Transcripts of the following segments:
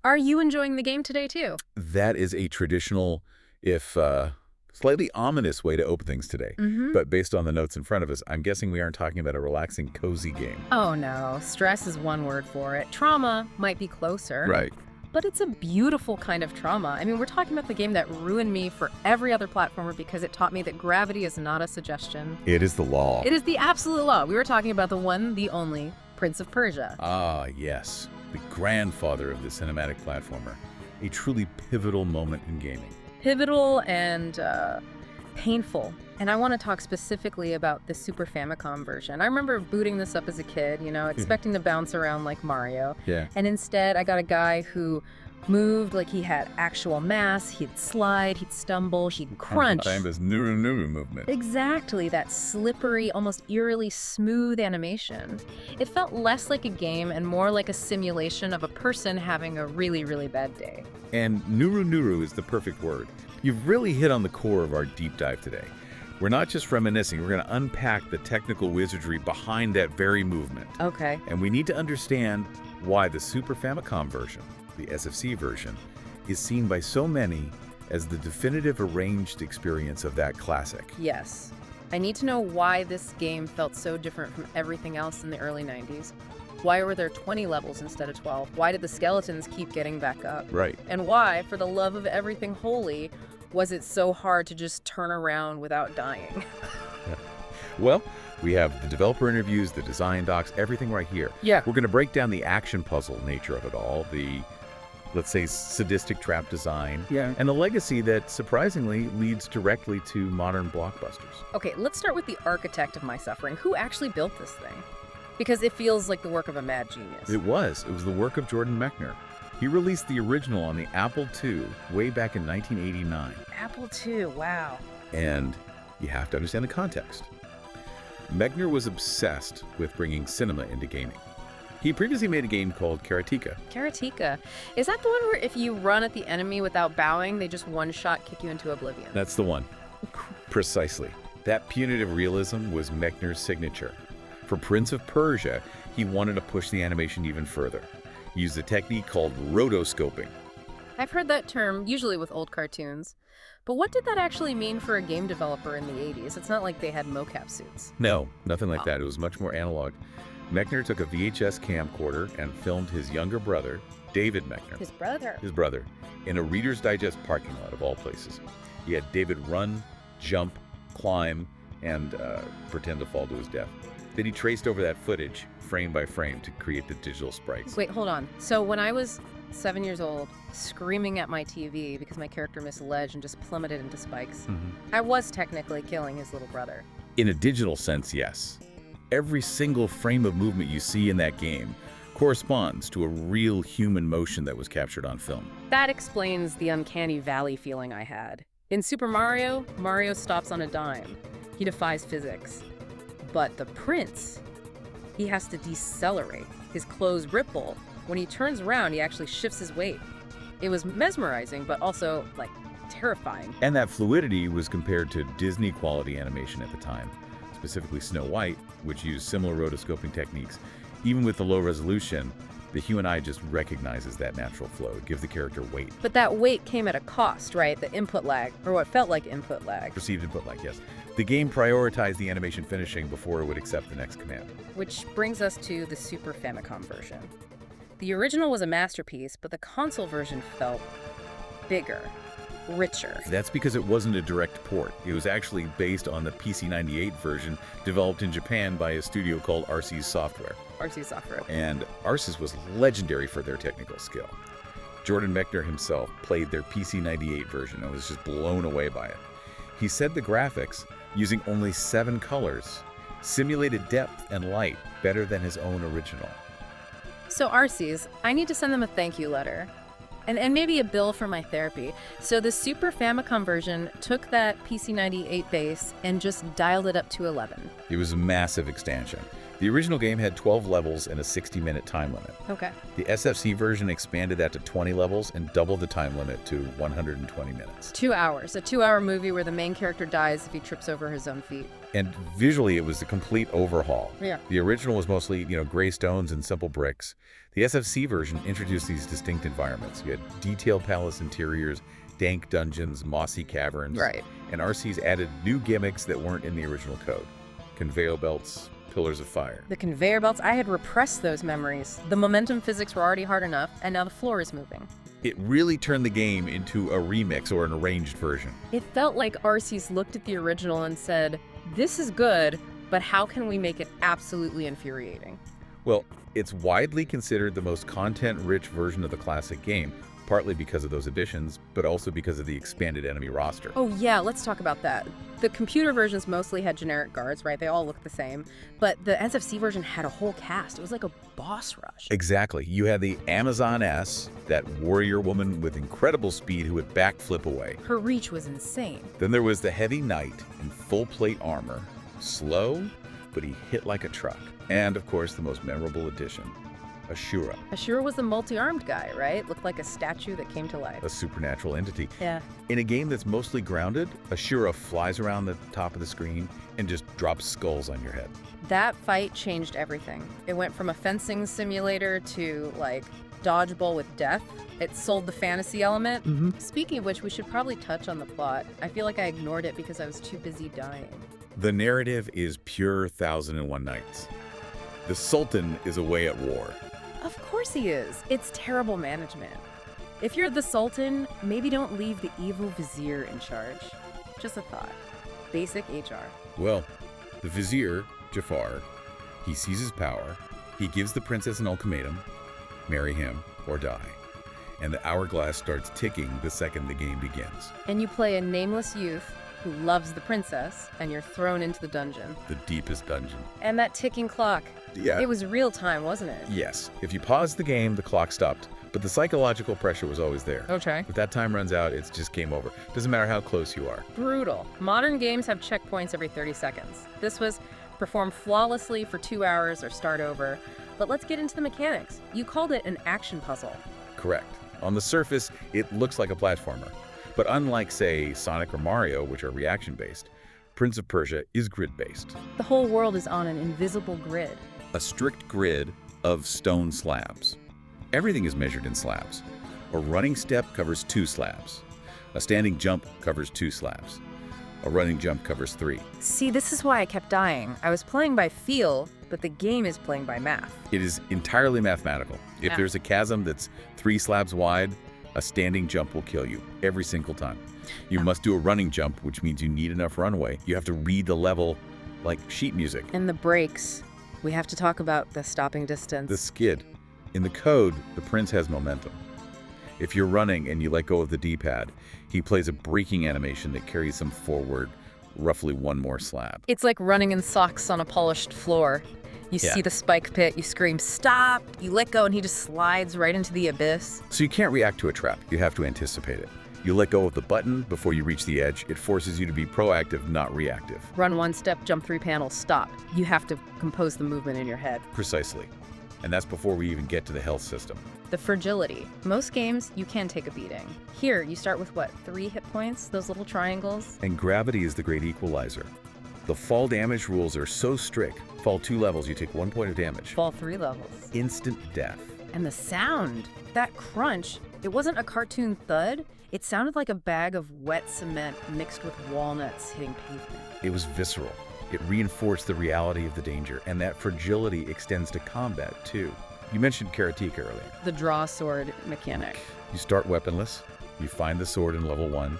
Are you enjoying the game today, too? That is a traditional, if slightly ominous way to open things today. But based on the notes in front of us, I'm guessing we aren't talking about a relaxing, cozy game. Oh, no. Stress is one word for it. Trauma might be closer. Right. But it's a beautiful kind of trauma. I mean, we're talking about the game that ruined me for every other platformer because it taught me that gravity is not a suggestion. It is the law. It is the absolute law. We were talking about the one, the only, Prince of Persia. Ah, yes. The grandfather of the cinematic platformer. A truly pivotal moment in gaming. Pivotal and painful. And I want to talk specifically about the Super Famicom version. I remember booting this up as a kid, expecting to bounce around like Mario. Yeah. And instead, I got a guy who moved like he had actual mass. He'd slide, he'd stumble, he'd crunch. This Nuru Nuru movement. Exactly, that slippery, almost eerily smooth animation. It felt less like a game and more like a simulation of a person having a really, really bad day. And Nuru Nuru is the perfect word. You've really hit on the core of our deep dive today. We're not just reminiscing, we're going to unpack the technical wizardry behind that very movement. Okay. And we need to understand why the Super Famicom version, the SFC version, is seen by so many as the definitive arranged experience of that classic. Yes. I need to know why this game felt so different from everything else in the early 90s. Why were there 20 levels instead of 12? Why did the skeletons keep getting back up? Right. And why, for the love of everything holy, was it so hard to just turn around without dying? Well, we have the developer interviews, the design docs, everything right here. Yeah. We're going to break down the action puzzle nature of it all, the, let's say, sadistic trap design, and the legacy that surprisingly leads directly to modern blockbusters. Okay, let's start with the architect of my suffering. Who actually built this thing? Because it feels like the work of a mad genius. It was the work of Jordan Mechner. He released the original on the Apple II way back in 1989. Apple II, wow. And you have to understand the context. Mechner was obsessed with bringing cinema into gaming. He previously made a game called Karateka. Karateka. Is that the one where if you run at the enemy without bowing, they just one-shot kick you into oblivion? That's the one. Precisely. That punitive realism was Mechner's signature. For Prince of Persia, he wanted to push the animation even further. He used a technique called rotoscoping. I've heard that term, usually with old cartoons. But what did that actually mean for a game developer in the 80s? It's not like they had mocap suits. No, nothing like that. It was much more analog. Mechner took a VHS camcorder and filmed his younger brother, David Mechner. His brother? His brother, in a Reader's Digest parking lot of all places. He had David run, jump, climb, and pretend to fall to his death. Then he traced over that footage, frame by frame, to create the digital sprites. Wait, hold on. So when I was 7 years old, screaming at my TV because my character missed a ledge and just plummeted into spikes, I was technically killing his little brother. In a digital sense, yes. Every single frame of movement you see in that game corresponds to a real human motion that was captured on film. That explains the uncanny valley feeling I had. In Super Mario, Mario stops on a dime. He defies physics. But the prince, he has to decelerate. His clothes ripple. When he turns around, he actually shifts his weight. It was mesmerizing, but also, terrifying. And that fluidity was compared to Disney-quality animation at the time, specifically Snow White, which used similar rotoscoping techniques. Even with the low resolution, the human eye just recognizes that natural flow. It gives the character weight. But that weight came at a cost, right? The input lag, or what felt like input lag. Perceived input lag, yes. The game prioritized the animation finishing before it would accept the next command. Which brings us to the Super Famicom version. The original was a masterpiece, but the console version felt bigger, richer. That's because it wasn't a direct port. It was actually based on the PC-98 version developed in Japan by a studio called RC's Software. RC's Software. And RC's was legendary for their technical skill. Jordan Mechner himself played their PC-98 version and was just blown away by it. He said the graphics, using only 7 colors, simulated depth and light better than his own original. So RC's, I need to send them a thank you letter. And maybe a bill for my therapy. So the Super Famicom version took that PC-98 base and just dialed it up to 11. It was a massive expansion. The original game had 12 levels and a 60-minute time limit. Okay. The SFC version expanded that to 20 levels and doubled the time limit to 120 minutes. 2 hours. A 2-hour movie where the main character dies if he trips over his own feet. And visually, it was a complete overhaul. Yeah. The original was mostly, gray stones and simple bricks. The SFC version introduced these distinct environments. You had detailed palace interiors, dank dungeons, mossy caverns. Right. And RC's added new gimmicks that weren't in the original code. Conveyor belts, pillars of fire. The conveyor belts, I had repressed those memories. The momentum physics were already hard enough, and now the floor is moving. It really turned the game into a remix or an arranged version. It felt like RC's looked at the original and said, this is good, but how can we make it absolutely infuriating? Well, it's widely considered the most content-rich version of the classic game, partly because of those additions, but also because of the expanded enemy roster. Oh yeah, let's talk about that. The computer versions mostly had generic guards, right? They all looked the same. But the SFC version had a whole cast. It was like a boss rush. Exactly. You had the Amazoness, that warrior woman with incredible speed who would backflip away. Her reach was insane. Then there was the heavy knight in full plate armor. Slow, but he hit like a truck. And of course, the most memorable addition, Ashura. Ashura was the multi-armed guy, right? Looked like a statue that came to life. A supernatural entity. Yeah. In a game that's mostly grounded, Ashura flies around the top of the screen and just drops skulls on your head. That fight changed everything. It went from a fencing simulator to, dodgeball with death. It sold the fantasy element. Speaking of which, we should probably touch on the plot. I feel like I ignored it because I was too busy dying. The narrative is pure 1001 Nights. The Sultan is away at war. Of course he is. It's terrible management. If you're the Sultan, maybe don't leave the evil vizier in charge. Just a thought. Basic HR. Well, the vizier, Jaffar, he seizes power. He gives the princess an ultimatum: marry him or die. And the hourglass starts ticking the second the game begins. And you play a nameless youth who loves the princess, and you're thrown into the dungeon. The deepest dungeon. And that ticking clock. Yeah. It was real time, wasn't it? Yes. If you paused the game, the clock stopped. But the psychological pressure was always there. Okay. If that time runs out, it's just game over. Doesn't matter how close you are. Brutal. Modern games have checkpoints every 30 seconds. This was perform flawlessly for 2 hours or start over. But let's get into the mechanics. You called it an action puzzle. Correct. On the surface, it looks like a platformer. But unlike, say, Sonic or Mario, which are reaction-based, Prince of Persia is grid-based. The whole world is on an invisible grid. A strict grid of stone slabs. Everything is measured in slabs. A running step covers 2 slabs. A standing jump covers 2 slabs. A running jump covers 3. See, this is why I kept dying. I was playing by feel, but the game is playing by math. It is entirely mathematical. If Yeah. there's a chasm that's 3 slabs wide, a standing jump will kill you every single time. You must do a running jump, which means you need enough runway. You have to read the level like sheet music. And the brakes. We have to talk about the stopping distance. The skid. In the code, the prince has momentum. If you're running and you let go of the D-pad, he plays a braking animation that carries him forward roughly 1 more slab. It's like running in socks on a polished floor. You Yeah. see the spike pit, you scream, stop! You let go and he just slides right into the abyss. So you can't react to a trap. You have to anticipate it. You let go of the button before you reach the edge. It forces you to be proactive, not reactive. Run 1 step, jump 3 panels, stop. You have to compose the movement in your head. Precisely. And that's before we even get to the health system. The fragility. Most games, you can take a beating. Here, you start with what, 3 hit points? Those little triangles? And gravity is the great equalizer. The fall damage rules are so strict. Fall 2 levels, you take 1 point of damage. Fall 3 levels. Instant death. And the sound, that crunch, it wasn't a cartoon thud. It sounded like a bag of wet cement mixed with walnuts hitting pavement. It was visceral. It reinforced the reality of the danger, and that fragility extends to combat, too. You mentioned karateka earlier. The draw sword mechanic. You start weaponless, you find the sword in level 1,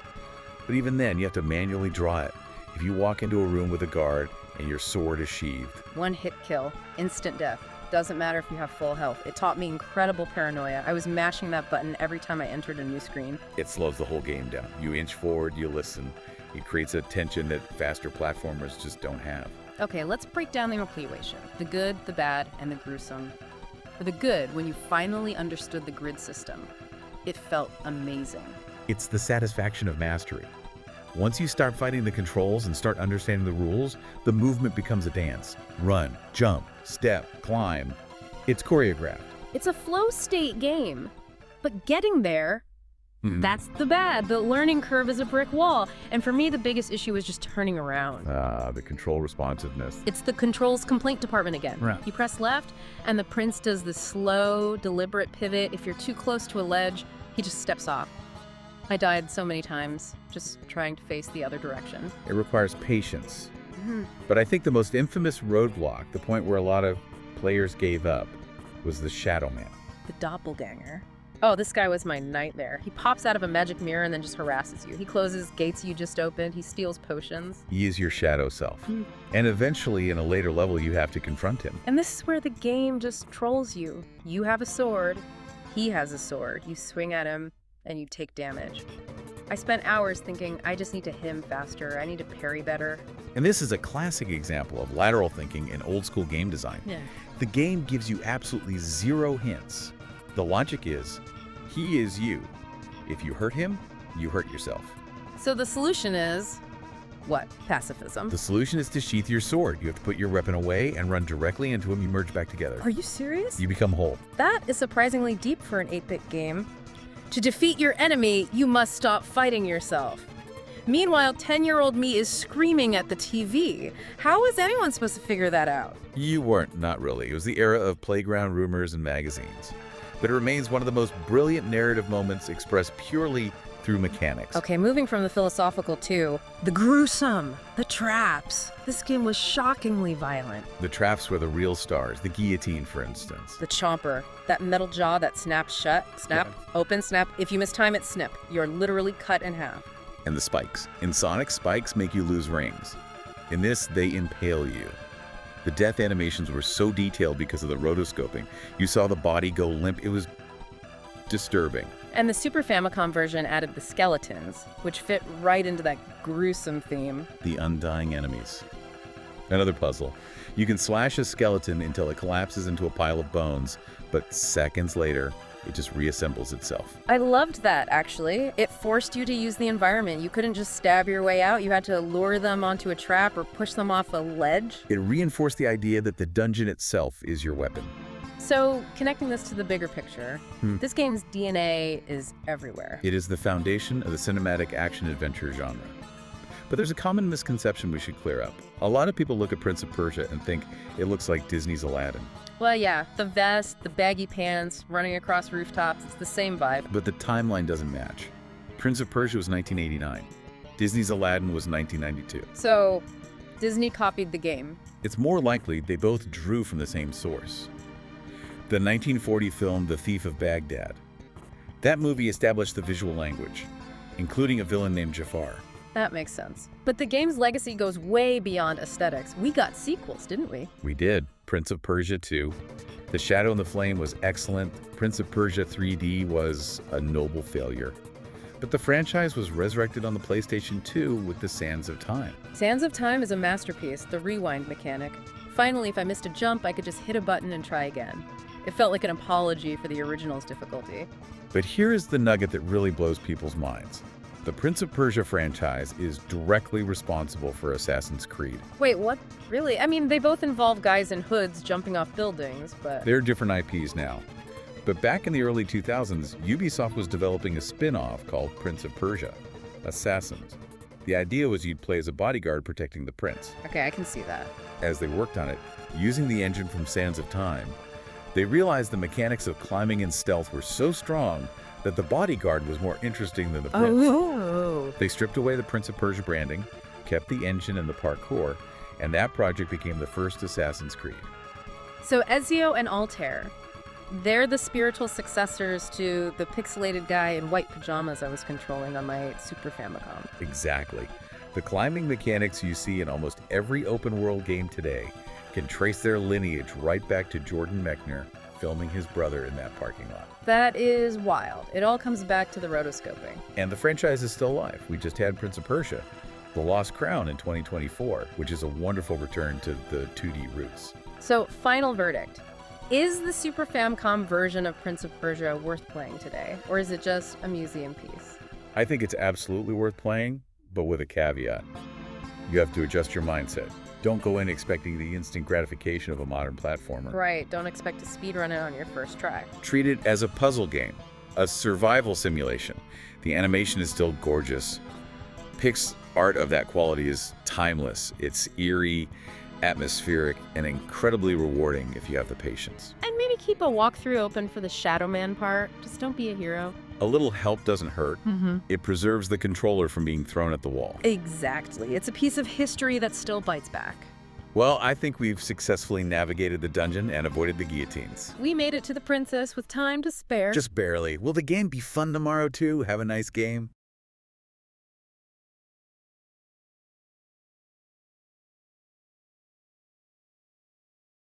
but even then you have to manually draw it. If you walk into a room with a guard and your sword is sheathed. 1 hit kill, instant death. Doesn't matter if you have full health. It taught me incredible paranoia. I was mashing that button every time I entered a new screen. It slows the whole game down. You inch forward, you listen. It creates a tension that faster platformers just don't have. Okay, let's break down the equation. The good, the bad, and the gruesome. For the good, when you finally understood the grid system, it felt amazing. It's the satisfaction of mastery. Once you start fighting the controls and start understanding the rules, the movement becomes a dance. Run, jump, step, climb. It's choreographed. It's a flow state game. But getting there, that's the bad. The learning curve is a brick wall. And for me, the biggest issue is just turning around. The control responsiveness. It's the controls complaint department again. Right. You press left, and the prince does the slow, deliberate pivot. If you're too close to a ledge, he just steps off. I died so many times just trying to face the other direction. It requires patience. But I think the most infamous roadblock, the point where a lot of players gave up, was the Shadow Man. The doppelganger. Oh, this guy was my nightmare. He pops out of a magic mirror and then just harasses you. He closes gates you just opened. He steals potions. He is your shadow self. And eventually, in a later level, you have to confront him. And this is where the game just trolls you. You have a sword. He has a sword. You swing at him, and you take damage. I spent hours thinking, I just need to hit him faster. I need to parry better. And this is a classic example of lateral thinking in old-school game design. Yeah. The game gives you absolutely zero hints. The logic is, he is you. If you hurt him, you hurt yourself. So the solution is, what? Pacifism. The solution is to sheath your sword. You have to put your weapon away and run directly into him. You merge back together. Are you serious? You become whole. That is surprisingly deep for an 8-bit game. To defeat your enemy, you must stop fighting yourself. Meanwhile, 10-year-old me is screaming at the TV. How is anyone supposed to figure that out? You weren't, not really. It was the era of playground rumors and magazines. But it remains one of the most brilliant narrative moments expressed purely through mechanics. Okay, moving from the philosophical to the gruesome, the traps. This game was shockingly violent. The traps were the real stars, the guillotine, for instance. The chomper, that metal jaw that snaps shut, snap, open, snap. If you mistime it, snip. You're literally cut in half. And the spikes. In Sonic, spikes make you lose rings. In this, they impale you. The death animations were so detailed because of the rotoscoping. You saw the body go limp. It was disturbing. And the Super Famicom version added the skeletons, which fit right into that gruesome theme. The undying enemies. Another puzzle. You can slash a skeleton until it collapses into a pile of bones, but seconds later, it just reassembles itself. I loved that, actually. It forced you to use the environment. You couldn't just stab your way out. You had to lure them onto a trap or push them off a ledge. It reinforced the idea that the dungeon itself is your weapon. So, connecting this to the bigger picture, this game's DNA is everywhere. It is the foundation of the cinematic action-adventure genre. But there's a common misconception we should clear up. A lot of people look at Prince of Persia and think it looks like Disney's Aladdin. Well, yeah, the vest, the baggy pants, running across rooftops, it's the same vibe. But the timeline doesn't match. Prince of Persia was 1989. Disney's Aladdin was 1992. So, Disney copied the game. It's more likely they both drew from the same source. The 1940 film The Thief of Baghdad. That movie established the visual language, including a villain named Jaffar. That makes sense. But the game's legacy goes way beyond aesthetics. We got sequels, didn't we? We did. Prince of Persia 2. The Shadow and the Flame was excellent. Prince of Persia 3D was a noble failure. But the franchise was resurrected on the PlayStation 2 with the Sands of Time. Sands of Time is a masterpiece, the rewind mechanic. Finally, if I missed a jump, I could just hit a button and try again. It felt like an apology for the original's difficulty. But here is the nugget that really blows people's minds. The Prince of Persia franchise is directly responsible for Assassin's Creed. Wait, what? Really? I mean, they both involve guys in hoods jumping off buildings, but... They're different IPs now. But back in the early 2000s, Ubisoft was developing a spin-off called Prince of Persia, Assassins. The idea was you'd play as a bodyguard protecting the prince. Okay, I can see that. As they worked on it, using the engine from Sands of Time, they realized the mechanics of climbing and stealth were so strong that the bodyguard was more interesting than the prince. Oh. They stripped away the Prince of Persia branding, kept the engine and the parkour, and that project became the first Assassin's Creed. So Ezio and Altair, they're the spiritual successors to the pixelated guy in white pajamas I was controlling on my Super Famicom. Exactly. The climbing mechanics you see in almost every open-world game today can trace their lineage right back to Jordan Mechner filming his brother in that parking lot. That is wild. It all comes back to the rotoscoping. And the franchise is still alive. We just had Prince of Persia, The Lost Crown in 2024, which is a wonderful return to the 2D roots. So, final verdict. Is the Super Famicom version of Prince of Persia worth playing today? Or is it just a museum piece? I think it's absolutely worth playing, but with a caveat. You have to adjust your mindset. Don't go in expecting the instant gratification of a modern platformer. Right, don't expect to speedrun it on your first try. Treat it as a puzzle game, a survival simulation. The animation is still gorgeous. Pix's art of that quality is timeless. It's eerie, atmospheric, and incredibly rewarding if you have the patience. And maybe keep a walkthrough open for the Shadow Man part. Just don't be a hero. A little help doesn't hurt. It preserves the controller from being thrown at the wall. Exactly. It's a piece of history that still bites back. Well, I think we've successfully navigated the dungeon and avoided the guillotines. We made it to the princess with time to spare. Just barely. Will the game be fun tomorrow, too? Have a nice game?